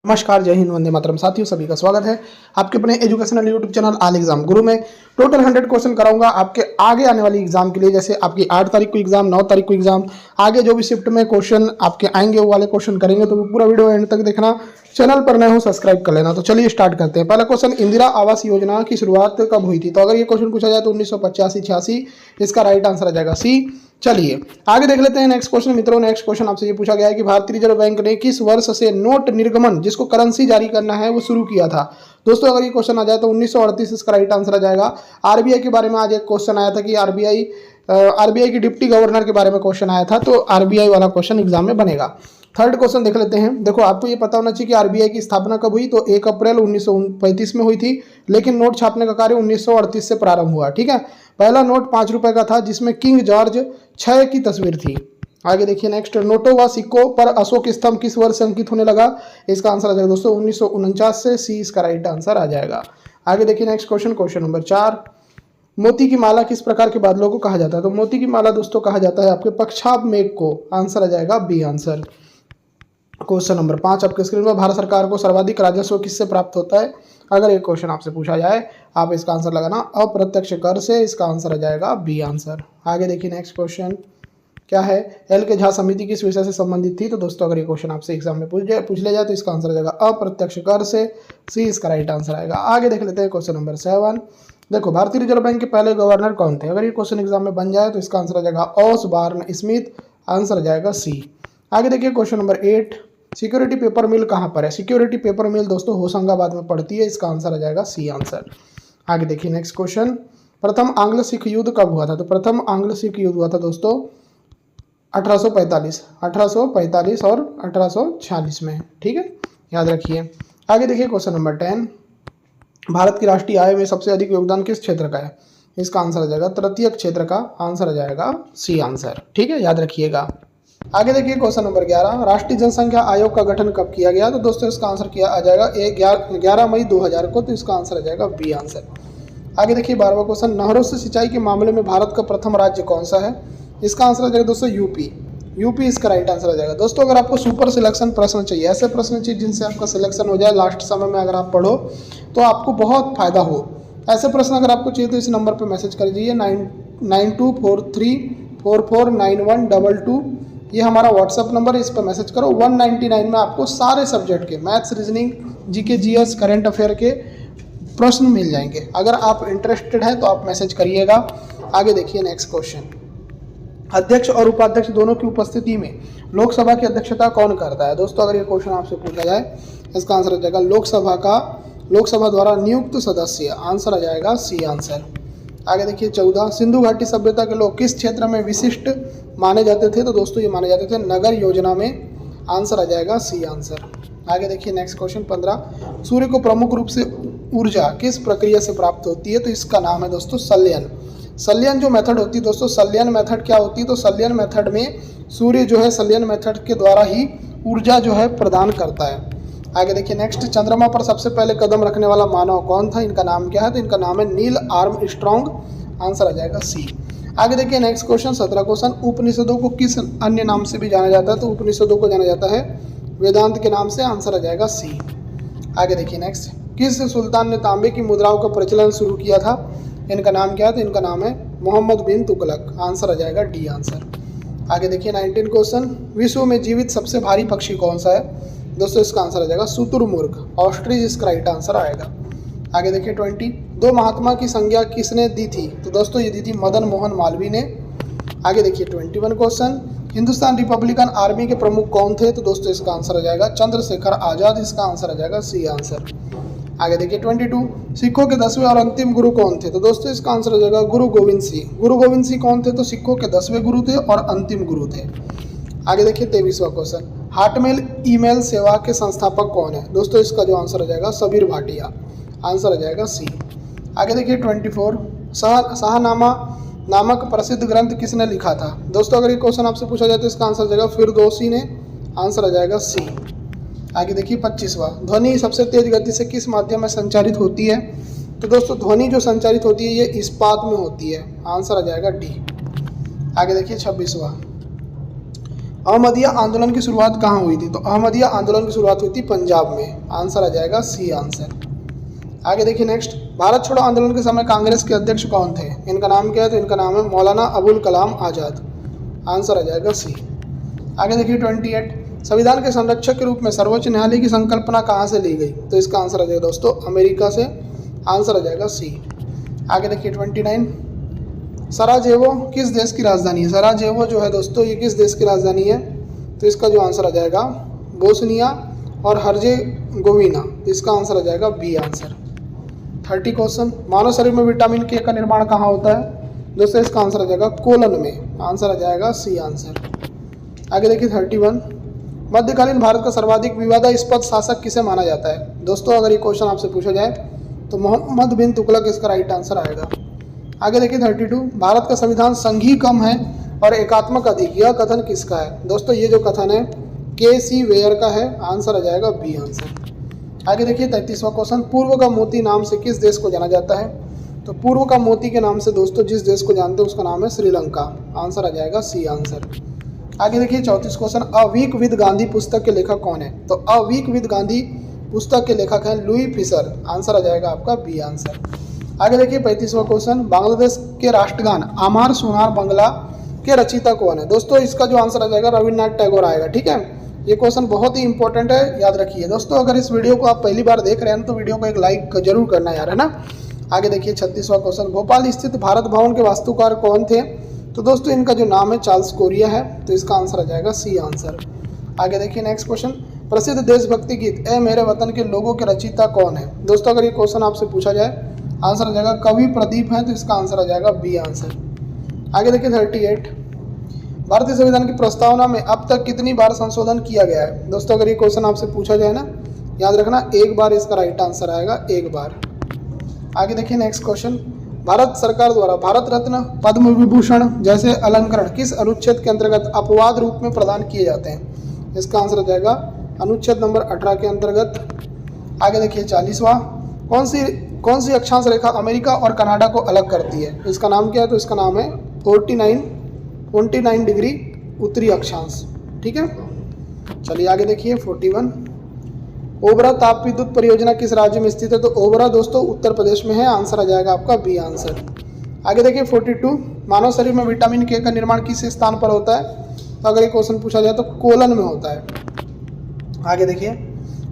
नमस्कार, जय हिंद, वंदे मातरम। साथियों, सभी का स्वागत है आपके अपने educational YouTube channel all exam गुरु में। टोटल 100 क्वेश्चन कराऊंगा आपके आगे आने वाली एग्जाम के लिए। जैसे आपकी 8 तारीख को एग्जाम, 9 तारीख को एग्जाम, आगे जो भी शिफ्ट में क्वेश्चन आपके आएंगे वो वाले क्वेश्चन करेंगे। तो पूरा वीडियो एंड तक देखना। चैनल पर नए हो सब्सक्राइब कर लेना। तो चलिए स्टार्ट करते हैं। पहला क्वेश्चन, इंदिरा आवास योजना की शुरुआत कब हुई थी? तो अगर ये क्वेश्चन पूछा जाए तो 1985-86 इसका राइट आंसर आ जाएगा सी। चलिए आगे देख लेते हैं नेक्स्ट क्वेश्चन। मित्रों, नेक्स्ट क्वेश्चन आपसे ये पूछा गया है कि भारतीय रिजर्व बैंक ने किस वर्ष से नोट निर्गमन, जिसको करेंसी जारी करना है, वो शुरू किया था? दोस्तों, अगर ये क्वेश्चन आ जाए तो 1938 इसका राइट आंसर आ जाएगा। आरबीआई के बारे में आज एक क्वेश्चन आया था कि आरबीआई की डिप्टी गवर्नर के बारे में क्वेश्चन आया था, तो आरबीआई वाला क्वेश्चन एग्जाम में बनेगा। थर्ड क्वेश्चन देख लेते हैं। देखो, आपको ये पता होना चाहिए कि आरबीआई की स्थापना कब हुई? तो 1 अप्रैल 1935 में हुई थी, लेकिन नोट छापने का कार्य 1938 से प्रारंभ हुआ। ठीक है, पहला नोट 5 रुपए का था जिसमें किंग जॉर्ज 6 की तस्वीर थी। आगे देखिए नेक्स्ट, नोटों व सिक्कों पर अशोक स्तंभ किस वर्ष से अंकित होने लगा? इसका आंसर आ जाएगा दोस्तों 1949 से। सी इसका राइट आंसर आ जाएगा। आगे देखिए नेक्स्ट क्वेश्चन, क्वेश्चन नंबर 4, मोती की माला किस प्रकार के बादलों को कहा जाता है? तो मोती की माला दोस्तों कहा जाता है आपके पक्षाभ मेघ को। आंसर आ जाएगा बी आंसर। क्वेश्चन नंबर 5 आपके स्क्रीन पर, भारत सरकार को सर्वाधिक राजस्व किससे प्राप्त होता है? अगर एक क्वेश्चन आपसे पूछा जाए, आप इसका आंसर लगाना अप्रत्यक्ष कर से। इसका आंसर आ जाएगा बी आंसर। आगे देखिए नेक्स्ट क्वेश्चन क्या है, एल के झा समिति किस विषय से संबंधित थी? तो दोस्तों, अगर ये क्वेश्चन आपसे एग्जाम में पूछ लिया जाए तो इसका आंसर आ जाएगा अप्रत्यक्ष कर से। सी इसका राइट आंसर आएगा। आगे देख लेते हैं क्वेश्चन नंबर 7। देखो, भारतीय रिजर्व बैंक के पहले गवर्नर कौन थे? अगर ये क्वेश्चन एग्जाम में बन जाए तो इसका आंसर आ जाएगा ऑसबॉर्न स्मिथ। आंसर आ जाएगा सी। आगे देखिए क्वेश्चन नंबर 8, सिक्योरिटी पेपर मिल कहाँ पर है? सिक्योरिटी पेपर मिल दोस्तों होशंगाबाद में पड़ती है। इसका आंसर आ जाएगा सी आंसर। आगे देखिए नेक्स्ट क्वेश्चन, प्रथम आंग्ल सिख युद्ध कब हुआ था? तो प्रथम आंग्ल सिख युद्ध हुआ था दोस्तों 1845 और 1846 में। ठीक है, याद रखिए। आगे देखिए क्वेश्चन नंबर 10, भारत की राष्ट्रीय आय में सबसे अधिक योगदान किस क्षेत्र का है? इसका आंसर आ जाएगा तृतीयक क्षेत्र का। आंसर आ जाएगा सी आंसर। ठीक है, याद रखिएगा। आगे देखिए क्वेश्चन नंबर 11, राष्ट्रीय जनसंख्या आयोग का गठन कब किया गया? तो दोस्तों, इसका आंसर किया आ जाएगा 11 मई 2000 को। तो इसका आंसर आ जाएगा बी आंसर। आगे देखिए 12वां क्वेश्चन, नहरों से सिंचाई के मामले में भारत का प्रथम राज्य कौन सा है? इसका आंसर आ जाएगा दोस्तों यूपी इसका राइट आंसर आ जाएगा। दोस्तों, अगर आपको सुपर सिलेक्शन प्रश्न चाहिए, ऐसे प्रश्न चाहिए जिनसे आपका सिलेक्शन हो जाए लास्ट समय में, अगर आप पढ़ो तो आपको बहुत फायदा हो, ऐसे प्रश्न अगर आपको चाहिए तो इस नंबर पर मैसेज कर दीजिए 9243449122। ये हमारा व्हाट्सअप नंबर है, इस पर मैसेज करो। 199 में आपको सारे सब्जेक्ट के maths, reasoning, GK, GS, current affair के प्रश्न मिल जाएंगे। अगर आप इंटरेस्टेड हैं तो आप मैसेज करिएगा। आगे देखिए नेक्स्ट क्वेश्चन, अध्यक्ष और उपाध्यक्ष दोनों की उपस्थिति में लोकसभा की अध्यक्षता कौन करता है? दोस्तों, अगर ये क्वेश्चन आपसे पूछा जाए, इसका आंसर आ जाएगा लोकसभा द्वारा नियुक्त सदस्य। आंसर आ जाएगा सी आंसर। आगे देखिए 14, सिंधु घाटी सभ्यता के लोग किस क्षेत्र में विशिष्ट माने जाते थे? तो दोस्तों, ये माने जाते थे नगर योजना में। आंसर आ जाएगा सी आंसर। आगे देखिए नेक्स्ट क्वेश्चन 15, सूर्य को प्रमुख रूप से ऊर्जा किस प्रक्रिया से प्राप्त होती है? तो इसका नाम है दोस्तों संलयन। संलयन जो मेथड होती है दोस्तों, संलयन मेथड क्या होती है? तो संलयन मेथड में सूर्य जो है संलयन मेथड के द्वारा ही ऊर्जा जो है प्रदान करता है। आगे देखिए नेक्स्ट, चंद्रमा पर सबसे पहले कदम रखने वाला मानव कौन था? इनका नाम क्या है? तो इनका नाम है नील आर्मस्ट्रॉन्ग। आंसर आ जाएगा सी। आगे देखिए नेक्स्ट क्वेश्चन 17 क्वेश्चन, उपनिषदों को किस अन्य नाम से भी जाना जाता है? तो उपनिषदों को जाना जाता है वेदांत के नाम से। आंसर आ जाएगा सी। आगे देखिए नेक्स्ट, किस सुल्तान ने तांबे की मुद्राओं का प्रचलन शुरू किया था? इनका नाम क्या है? तो इनका नाम है मोहम्मद बिन तुगलक। आंसर आ जाएगा डी आंसर। आगे देखिए 19 क्वेश्चन, विश्व में जीवित सबसे भारी पक्षी कौन सा है? दोस्तों, इसका आंसर आ जाएगा शुतुरमुर्ग, ऑस्ट्रिच इसका राइट आंसर आएगा। आगे देखिए 20, दो महात्मा की संज्ञा किसने दी थी? तो दोस्तों, ये दी थी मदन मोहन मालवीय ने। आगे देखिए 21 क्वेश्चन, हिंदुस्तान रिपब्लिकन आर्मी के प्रमुख कौन थे? तो दोस्तों, इसका आंसर आ जाएगा चंद्रशेखर आजाद। इसका आंसर आ जाएगा सी आंसर। आगे देखिए 22, सिखों के 10वें और अंतिम गुरु कौन थे? तो दोस्तों, इसका आंसर आ जाएगा गुरु गोविंद सिंह। गुरु गोविंद सिंह कौन थे? तो सिखों के 10वें गुरु थे और अंतिम गुरु थे। आगे देखिए 23वां क्वेश्चन, हॉटमेल ईमेल सेवा के संस्थापक कौन है? दोस्तों, इसका जो आंसर आ जाएगा सबीर भाटिया। आंसर आ जाएगा सी। आगे देखिए 24, शाहनामा नामक प्रसिद्ध ग्रंथ किसने लिखा था? दोस्तों, अगर ये क्वेश्चन आपसे पूछा जाए तो इसका आंसर आ जाएगा फिरदौसी ने। आंसर आ जाएगा सी। आगे देखिए 25वां, ध्वनि सबसे तेज गति से किस माध्यम में संचारित होती है? तो दोस्तों, ध्वनि जो संचारित होती है ये इस्पात में होती है। आंसर आ जाएगा डी। आगे देखिए 26वां, अहमदिया आंदोलन की शुरुआत कहाँ हुई थी? तो अहमदिया आंदोलन की शुरुआत हुई थी पंजाब में। आंसर आ जाएगा सी आंसर। आगे देखिए नेक्स्ट, भारत छोड़ो आंदोलन के समय कांग्रेस के अध्यक्ष कौन थे? इनका नाम क्या है? तो इनका नाम है मौलाना अबुल कलाम आज़ाद। आंसर आ जाएगा सी। आगे देखिए 28, संविधान के संरक्षक के रूप में सर्वोच्च न्यायालय की संकल्पना कहाँ से ली गई? तो इसका आंसर आ जाएगा दोस्तों अमेरिका से। आंसर आ जाएगा सी। आगे देखिए 29, सराजेवो किस देश की राजधानी है? सराजेवो जो है दोस्तों ये किस देश की राजधानी है? तो इसका जो आंसर आ जाएगा बोस्निया और हर्जेगोविना। तो इसका आंसर आ जाएगा बी आंसर। 30 क्वेश्चन, मानव शरीर में विटामिन के का निर्माण कहाँ होता है? दोस्तों इसका आंसर आ जाएगा कोलन में। आंसर आ जाएगा सी आंसर। आगे देखिए 31, मध्यकालीन भारत का सर्वाधिक विवादास्पद शासक किसे माना जाता है? दोस्तों अगर ये क्वेश्चन आपसे पूछा जाए तो मोहम्मद बिन तुगलक इसका राइट आंसर आएगा। आगे देखिए 32, भारत का संविधान संघीय कम है और एकात्मक अधिक, यह कथन किसका है? दोस्तों ये जो कथन है के.सी. वेयर का है। आंसर आ जाएगा बी आंसर। आगे देखिए 33वां क्वेश्चन, पूर्व का मोती नाम से किस देश को जाना जाता है? तो पूर्व का मोती के नाम से दोस्तों जिस देश को जानते हैं उसका नाम है श्रीलंका। आंसर आ जाएगा सी आंसर। आगे देखिए 34 question, a week with Gandhi पुस्तक के लेखक कौन है? तो अ वीक विद गांधी पुस्तक के लेखक हैं लुई फिशर। आंसर आ जाएगा आपका बी आंसर। आगे देखिए 35वां क्वेश्चन, बांग्लादेश के राष्ट्रगान आमार सोनार बांग्ला के रचयिता कौन है? दोस्तों इसका जो आंसर आ जाएगा रविन्द्रनाथ टैगोर आएगा। ठीक है, ये क्वेश्चन बहुत ही इंपॉर्टेंट है, याद रखिए दोस्तों। अगर इस वीडियो को आप पहली बार देख रहे हैं तो वीडियो को एक लाइक जरूर करना यार, है ना। आगे देखिए 36वां क्वेश्चन, भोपाल स्थित भारत भवन के वास्तुकार कौन थे? तो दोस्तों इनका जो नाम है चार्ल्स कोरिया है। तो इसका आंसर आ जाएगा सी आंसर। आगे देखिए नेक्स्ट क्वेश्चन, प्रसिद्ध देशभक्ति गीत ए मेरे वतन के लोगों के रचयिता कौन है? दोस्तों अगर ये क्वेश्चन आपसे पूछा जाए आंसर आ जाएगा कवि प्रदीप है। तो इसका आंसर आ जाएगा बी आंसर। आगे देखिए 38, भारतीय संविधान की प्रस्तावना में अब तक कितनी बार संशोधन किया गया है? दोस्तों अगर ये क्वेश्चन आपसे पूछा जाए ना, याद रखना एक बार इसका राइट आंसर आएगा, एक बार। आगे देखिए नेक्स्ट क्वेश्चन, भारत सरकार द्वारा भारत रत्न, पद्म विभूषण जैसे अलंकरण किस अनुच्छेद के अंतर्गत अपवाद रूप में प्रदान किए जाते हैं? इसका आंसर आ जाएगा अनुच्छेद नंबर 18 के अंतर्गत। आगे देखिए 40वां, कौन सी अक्षांश रेखा अमेरिका और कनाडा को अलग करती है? इसका नाम क्या है? तो इसका नाम है 49 डिग्री उत्तरी अक्षांश। ठीक है, चलिए आगे देखिए 41, ओबरा ताप विद्युत परियोजना किस राज्य में स्थित है? तो ओबरा दोस्तों उत्तर प्रदेश में है। आंसर आ जाएगा आपका बी आंसर। आगे देखिए 42, मानव शरीर में विटामिन के का निर्माण किस स्थान पर होता है? तो अगर ये क्वेश्चन पूछा जाए तो कोलन में होता है। आगे देखिए,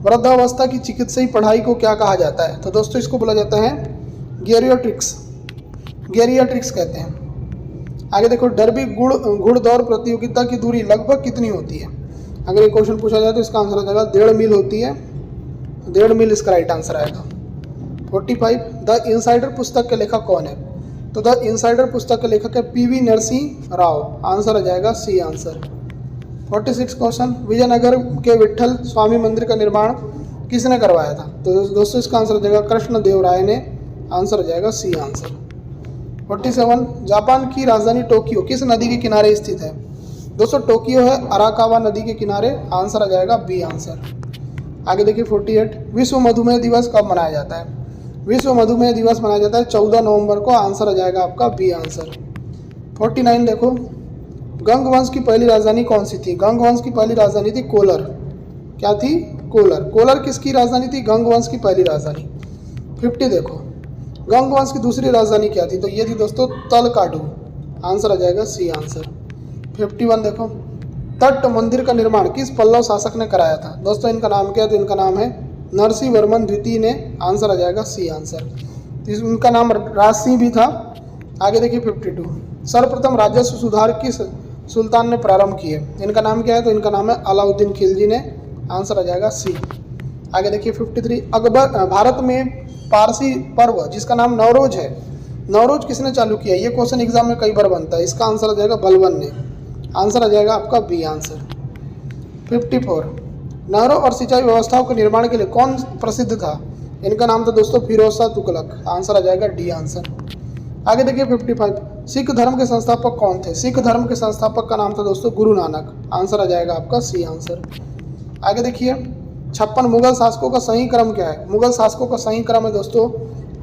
वृद्धावस्था की चिकित्सीय पढ़ाई को क्या कहा जाता है? तो दोस्तों इसको बोला जाता है गेरियाट्रिक्स कहते हैं। आगे देखो, डर्बी घुड़दौड़ प्रतियोगिता की दूरी लगभग कितनी होती है? अगर ये क्वेश्चन पूछा जाए तो इसका आंसर आ जाएगा 1.5 मील होती है। 1.5 मील इसका राइट आंसर आएगा। 45, द इनसाइडर पुस्तक के लेखक कौन है? तो द इनसाइडर पुस्तक के लेखक है पी.वी. नरसिंह राव। आंसर आ जाएगा सी आंसर। 46 क्वेश्चन, विजयनगर के विट्ठल स्वामी मंदिर का निर्माण किसने करवाया था? तो दोस्तों इसका आंसर आ जाएगा कृष्ण देव राय ने। आंसर आ जाएगा सी आंसर। 47, जापान की राजधानी टोक्यो किस नदी के किनारे स्थित है? दोस्तों टोक्यो है अराकावा नदी के किनारे। आंसर आ जाएगा बी आंसर। आगे देखिए 48, विश्व मधुमेह दिवस कब मनाया जाता है? विश्व मधुमेह दिवस मनाया जाता है 14 नवंबर को। आंसर आ जाएगा आपका बी आंसर। 49 देखो, गंग वंश की पहली राजधानी कौन सी थी? गंग वंश की पहली राजधानी थी कोलर। क्या थी? कोलर। कोलर किसकी राजधानी थी? गंग वंश की पहली राजधानी। 50 देखो, गंग वंश की दूसरी राजधानी क्या थी? तो ये थी दोस्तों तलकाडू। आंसर आ जाएगा सी आंसर। 51 देखो, तट मंदिर का निर्माण किस पल्लव शासक ने कराया था? दोस्तों इनका नाम क्या है? तो इनका नाम है नरसिंह वर्मन द्वितीय ने। आंसर आ जाएगा सी आंसर। इनका नाम राज सिंह भी था। आगे देखिए 52, सर्वप्रथम राजस्व सुधार किस सुल्तान ने प्रारंभ किए? इनका नाम क्या है? तो इनका नाम है अलाउद्दीन खिलजी ने। आंसर आ जाएगा सी। आगे देखिए 53, अकबर भारत में पारसी पर्व जिसका नाम नवरोज है, नवरोज किसने चालू किया? ये क्वेश्चन एग्जाम में कई बार बनता है। इसका आंसर आ जाएगा बलबन ने। आंसर आ जाएगा आपका बी आंसर। 54, नहरों और सिंचाई व्यवस्थाओं के निर्माण के लिए कौन प्रसिद्ध था? इनका नाम था दोस्तों फिरोज शाह तुगलक। आंसर आ जाएगा डी आंसर। आगे देखिए 55, सिख धर्म के संस्थापक कौन थे? सिख धर्म के संस्थापक का नाम था दोस्तों गुरु नानक। आंसर आ जाएगा आपका सी आंसर। आगे देखिए 56, मुगल शासकों का सही क्रम क्या है? मुगल शासकों का सही क्रम है दोस्तों,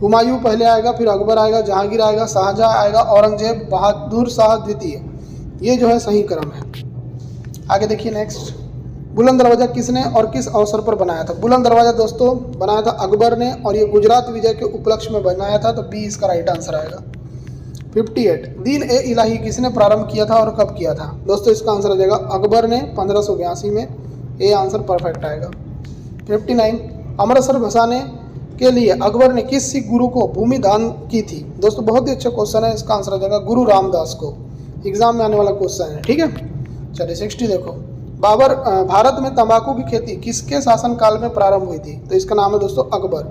हुमायूं पहले आएगा, फिर अकबर आएगा, जहांगीर आएगा, शाहजहां आएगा, औरंगजेब, बहादुर शाह द्वितीय। ये जो है सही क्रम है। आगे देखिए नेक्स्ट, बुलंद दरवाजा किसने और किस अवसर पर बनाया था? बुलंद दरवाजा दोस्तों बनाया था अकबर ने, और ये गुजरात विजय के उपलक्ष्य में बनाया था, तो बी इसका राइट आंसर आएगा। 58, दीन ए इलाही किसने प्रारंभ किया था और कब किया था? दोस्तों इसका आंसर आ जाएगा अकबर ने 1582 में, ए आंसर परफेक्ट आएगा। 59, अमृतसर बसाने के लिए अकबर ने किस सिख गुरु को भूमि दान की थी? दोस्तों बहुत ही अच्छा क्वेश्चन है, इसका आंसर आ जाएगा गुरु रामदास को। एग्जाम में आने वाला क्वेश्चन है, ठीक है। चलिए 60 देखो, भारत में तंबाकू की खेती किसके शासनकाल में प्रारंभ हुई थी? तो इसका नाम है दोस्तों अकबर।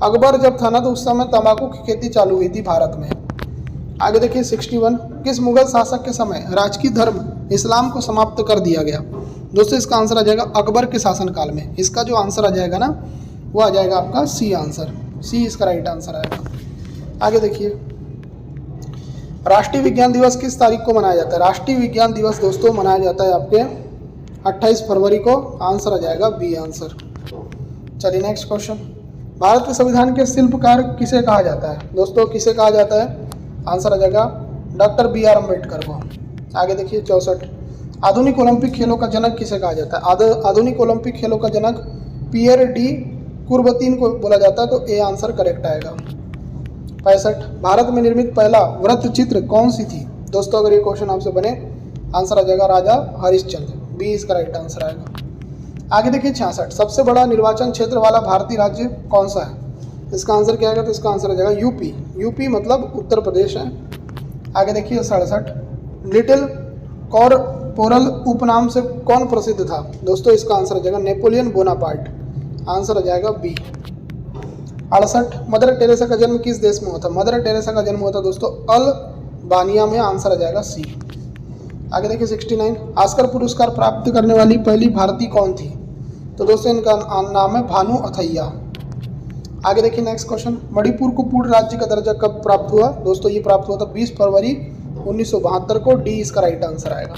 अकबर जब था ना तो उस समय तंबाकू की खेती चालू हुई थी भारत में। आगे देखिए 61, किस मुगल शासक के समय राजकीय धर्म इस्लाम को समाप्त कर दिया गया? दोस्तों इसका आंसर आ जाएगा अकबर के शासनकाल में। इसका जो आंसर आ जाएगा ना वो आ जाएगा आपका सी आंसर, सी इसका राइट आंसर आएगा। आगे देखिए, राष्ट्रीय विज्ञान दिवस किस तारीख को मनाया जाता है? राष्ट्रीय विज्ञान दिवस दोस्तों मनाया जाता है आपके 28 फरवरी को, आंसर आ जाएगा बी आंसर। चलिए नेक्स्ट क्वेश्चन, भारत के संविधान के शिल्पकार किसे कहा जाता है? दोस्तों किसे कहा जाता है? आंसर आ जाएगा डॉक्टर बी आर अम्बेडकर को। आगे देखिए 64, आधुनिक ओलंपिक खेलों का जनक किसे कहा जाता है? आधुनिक ओलंपिक खेलों का जनक पियर डी कुर्बतीन को बोला जाता है, तो ए आंसर करेक्ट आएगा। 65, भारत में निर्मित पहला वृत्त चित्र कौन सी थी? दोस्तों अगर ये क्वेश्चन आपसे बने, आंसर आ जाएगा राजा हरिश्चंद्र, बी इसका राइट आंसर आएगा। आगे देखिए 66, सबसे बड़ा निर्वाचन क्षेत्र वाला भारतीय राज्य कौन सा है? इसका आंसर क्या आएगा? तो इसका आंसर आ जाएगा यूपी। यूपी मतलब उत्तर प्रदेश है। आगे देखिए 67, लिटिल कॉरपोरल उपनाम से कौन प्रसिद्ध था? दोस्तों इसका आंसर आ जाएगा नेपोलियन बोनापार्ट, आंसर आ जाएगा बी। 68, मदर टेरेसा का जन्म किस देश में हुआ था? मदर टेरेसा का जन्म हुआ था दोस्तों अल्बानिया में, आंसर आ जाएगा सी। आगे देखिए 69, ऑस्कर पुरस्कार प्राप्त करने वाली पहली भारतीय कौन थी? तो दोस्तों इनका नाम है भानु अथैया। आगे देखिए नेक्स्ट क्वेश्चन, मणिपुर को पूर्ण राज्य का दर्जा कब प्राप्त हुआ? दोस्तों ये प्राप्त हुआ था 20 फरवरी 1972 को, डी इसका राइट आंसर आएगा।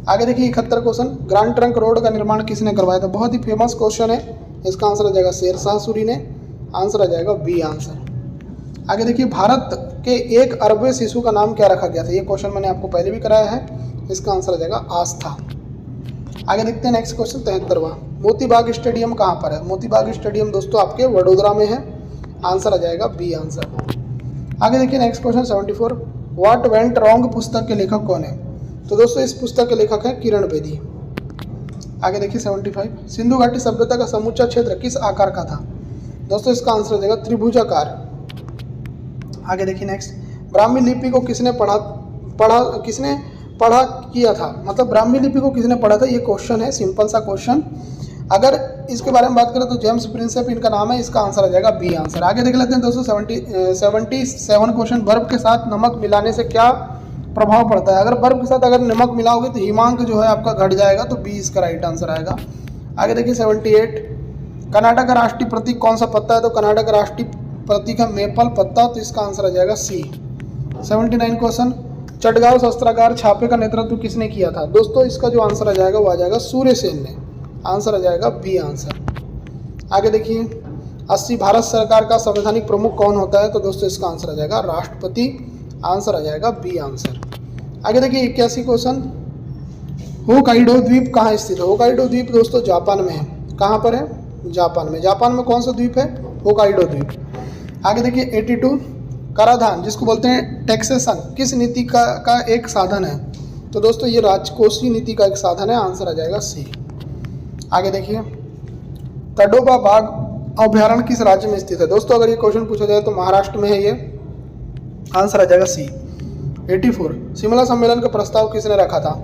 आगे देखिए 71 क्वेश्चन, ग्रैंड ट्रंक रोड का निर्माण किसने करवाया था? बहुत ही फेमस क्वेश्चन है, इसका आंसर आ जाएगा शेरशाह सूरी ने, आंसर आ जाएगा बी आंसर। आगे देखिए, भारत के 1 अरबवें शिशु का नाम क्या रखा गया था? ये क्वेश्चन मैंने आपको पहले भी कराया है, इसका आंसर आ जाएगा आस्था। आगे देखते हैं नेक्स्ट क्वेश्चन 73वां, मोतीबाग स्टेडियम कहाँ पर है? मोतीबाग स्टेडियम दोस्तों आपके वडोदरा में है, आंसर आ जाएगा बी आंसर। आगे देखिए next question 74, what went wrong पुस्तक के लेखक कौन है? तो दोस्तों इस पुस्तक के लेखक हैं किरण बेदी। आगे देखिए 75, सिंधु घाटी सभ्यता का समूचा क्षेत्र किस आकार का था? दोस्तों इसका आंसर आ जाएगा त्रिभुजाकार। आगे देखिए नेक्स्ट, ब्राह्मी लिपि को किसने पढ़ा किया था? मतलब ब्राह्मी लिपि को किसने पढ़ा था, ये क्वेश्चन है, सिंपल सा क्वेश्चन। अगर इसके बारे में बात करें तो जेम्स प्रिंसेप इनका नाम है, इसका आंसर आ जाएगा बी आंसर। आगे देख लेते हैं दोस्तों 77 क्वेश्चन, बर्फ के साथ नमक मिलाने से क्या प्रभाव पड़ता है? अगर बर्फ के साथ अगर नमक मिलाओगे तो हिमांक जो है आपका घट जाएगा, तो बी इसका राइट आंसर आएगा। आगे देखिए 78, कनाडा का राष्ट्रीय प्रतीक कौन सा पत्ता है? तो कनाडा का राष्ट्रीय प्रतीक है मेपल पत्ता, तो इसका आंसर आ जाएगा सी। 79 क्वेश्चन, चटगांव शस्त्रागार छापे का नेतृत्व किसने किया था? दोस्तों इसका जो आंसर आ जाएगा वो आ जाएगा सूर्यसेन ने, आंसर आ जाएगा बी आंसर। आगे देखिए 80, भारत सरकार का संवैधानिक प्रमुख कौन होता है? तो दोस्तों इसका आंसर आ जाएगा राष्ट्रपति, आंसर आ जाएगा बी आंसर। आगे देखिए 81 क्वेश्चन, होकाइडो द्वीप कहाँ स्थित है? होकाइडो द्वीप दोस्तों जापान में है। कहाँ पर है? जापान में। जापान में कौन सा द्वीप है? होकाइडो द्वीप। आगे देखिए 82, कराधान जिसको बोलते हैं टैक्सेशन किस नीति का एक साधन है? तो दोस्तों ये राजकोषीय नीति का एक साधन है, आंसर आ जाएगा सी। आगे देखिए, तडोबा बाघ अभ्यारण्य किस राज्य में स्थित है? दोस्तों अगर ये क्वेश्चन पूछा जाए तो महाराष्ट्र में है ये, आंसर आ जाएगा सी। 84, शिमला सम्मेलन का प्रस्ताव किसने रखा था?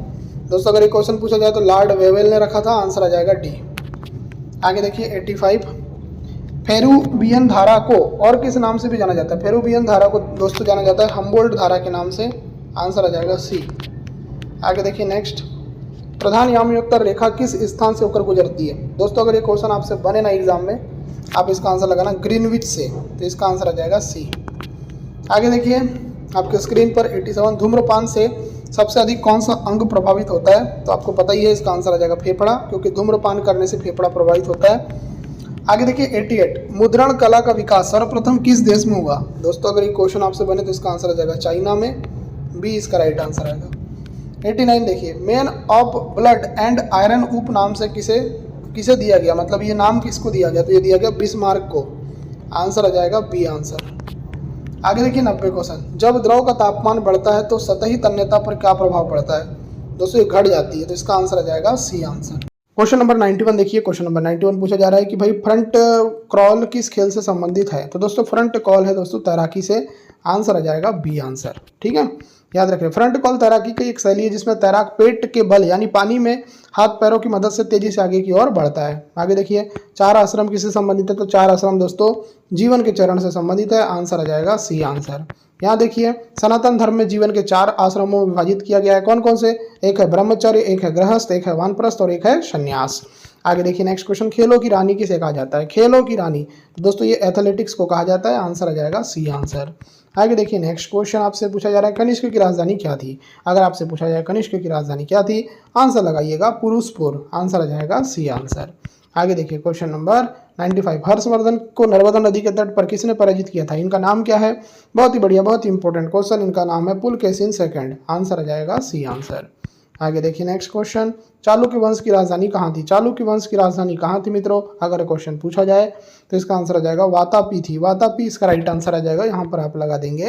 दोस्तों अगर ये क्वेश्चन पूछा जाए तो लॉर्ड वेवेल ने रखा था, आंसर आ जाएगा डी। आगे देखिए 85, फेरुवियन धारा को और किस नाम से भी जाना जाता है? फेरुवियन धारा को दोस्तों जाना जाता है हम्बोल्ट धारा के नाम से, आंसर आ जाएगा सी। आगे देखिए नेक्स्ट, प्रधान यामयोत्तर रेखा किस स्थान से होकर गुजरती है? दोस्तों अगर ये क्वेश्चन आपसे बने ना एग्जाम में, आप इसका आंसर लगाना ग्रीनविच से, तो इसका आंसर आ जाएगा सी। आगे देखिए आपके स्क्रीन पर 87, धूम्रपान से सबसे अधिक कौन सा अंग प्रभावित होता है? तो आपको पता ही है, इसका आंसर आ जाएगा फेफड़ा, क्योंकि धूम्रपान करने से फेफड़ा प्रभावित होता है। आगे देखिए 88, मुद्रण कला का विकास सर्वप्रथम किस देश में हुआ? दोस्तों अगर ये क्वेश्चन आपसे बने तो इसका आंसर आ जाएगा चाइना में, बी इसका राइट आंसर आएगा। 89 देखिए, man of blood and iron उप नाम से किसे किसे दिया गया, मतलब ये नाम किसको दिया गया, तो ये दिया गया बिस्मार्क को। आंसर आ जाएगा बी आंसर। आगे देखिए 90 क्वेश्चन, जब द्रव का तापमान बढ़ता है तो सतही तन्यता पर क्या प्रभाव पड़ता है। दोस्तों ये घट जाती है, तो इसका आंसर आ जाएगा सी आंसर। क्वेश्चन नंबर 91 देखिए, क्वेश्चन नंबर 91 पूछा जा रहा है कि भाई फ्रंट क्रॉल किस खेल से संबंधित है। तो दोस्तों फ्रंट क्रॉल है दोस्तों तैराकी से। आंसर आ जाएगा बी आंसर। ठीक है, याद रखें फ्रंट क्रॉल तैराकी की एक शैली है जिसमें तैराक पेट के बल यानी पानी में हाथ पैरों की मदद से तेजी से आगे की ओर बढ़ता है। आगे देखिए 4 आश्रम किससे संबंधित है, तो 4 आश्रम दोस्तों जीवन के चरण से संबंधित है। आंसर आ जाएगा सी आंसर। यहाँ देखिए सनातन धर्म में जीवन के 4 आश्रमों में विभाजित किया गया है। कौन कौन से, एक है ब्रह्मचर्य, एक है गृहस्थ, एक है वानप्रस्थ और एक है संन्यास। आगे देखिए नेक्स्ट क्वेश्चन, खेलों की रानी किसे कहा जाता है। खेलों की रानी तो दोस्तों ये एथलेटिक्स को कहा जाता है। आंसर आ जाएगा सी आंसर। आगे देखिए नेक्स्ट क्वेश्चन आपसे पूछा जा रहा है कनिष्क की राजधानी क्या थी। अगर आपसे पूछा जाए कनिष्क की राजधानी क्या थी, आंसर लगाइएगा पुरुषपुर। आंसर आ जाएगा सी आंसर। आगे देखिए क्वेश्चन नंबर 95, हर्षवर्धन को नर्मदा नदी के तट पर किसने पराजित किया था। इनका नाम क्या है, बहुत ही बढ़िया बहुत ही इंपॉर्टेंट क्वेश्चन, इनका नाम है पुलकेशिन सेकंड। आंसर आ जाएगा सी आंसर। आगे देखिए नेक्स्ट क्वेश्चन, चालुक्य वंश की राजधानी कहाँ थी। चालुक्य वंश की राजधानी कहाँ थी मित्रों, अगर क्वेश्चन पूछा जाए तो इसका आंसर आ जाएगा वातापी थी। वातापी इसका राइट आंसर आ जाएगा। यहाँ पर आप लगा देंगे,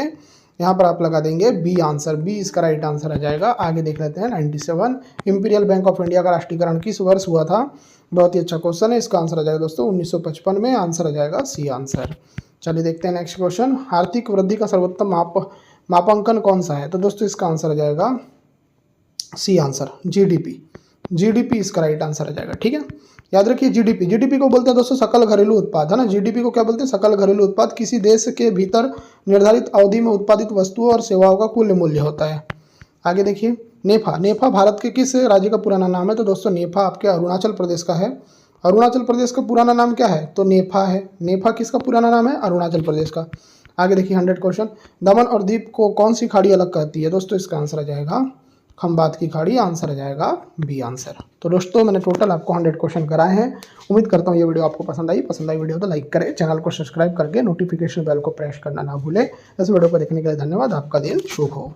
यहाँ पर आप लगा देंगे बी आंसर, बी इसका राइट आंसर आ जाएगा। आगे देख लेते हैं 97, इंपीरियल बैंक ऑफ इंडिया का राष्ट्रीयकरण किस वर्ष हुआ था। बहुत ही अच्छा क्वेश्चन है, इसका आंसर आ जाएगा दोस्तों 1955 में। आंसर आ जाएगा सी आंसर। चलिए देखते हैं नेक्स्ट क्वेश्चन, आर्थिक वृद्धि का सर्वोत्तम मापांकन कौन सा है। तो दोस्तों इसका आंसर आ जाएगा सी आंसर, जीडीपी। जीडीपी इसका राइट आंसर आ जाएगा। ठीक है, याद रखिए जीडीपी, जीडीपी को बोलते हैं दोस्तों सकल घरेलू उत्पाद, है ना। जीडीपी को क्या बोलते हैं, सकल घरेलू उत्पाद। किसी देश के भीतर निर्धारित अवधि में उत्पादित वस्तुओं और सेवाओं का कुल मूल्य होता है। आगे देखिए नेफा, नेफा भारत के किस राज्य का पुराना नाम है। तो दोस्तों नेफा आपके अरुणाचल प्रदेश का है। अरुणाचल प्रदेश का पुराना नाम क्या है, तो नेफा है। नेफा किसका पुराना नाम है, अरुणाचल प्रदेश का। आगे देखिए 100 क्वेश्चन, दमन और दीप को कौन सी खाड़ी अलग करती है। दोस्तों इसका आंसर आ जाएगा खंबात की खाड़ी। आंसर आ जाएगा बी आंसर। तो दोस्तों मैंने टोटल आपको 100 क्वेश्चन कराए हैं। उम्मीद करता हूँ ये वीडियो आपको पसंद आई वीडियो तो लाइक करें, चैनल को सब्सक्राइब करके नोटिफिकेशन बेल को प्रेस करना ना भूलें। इस वीडियो को देखने के लिए धन्यवाद। आपका दिन शुभ हो।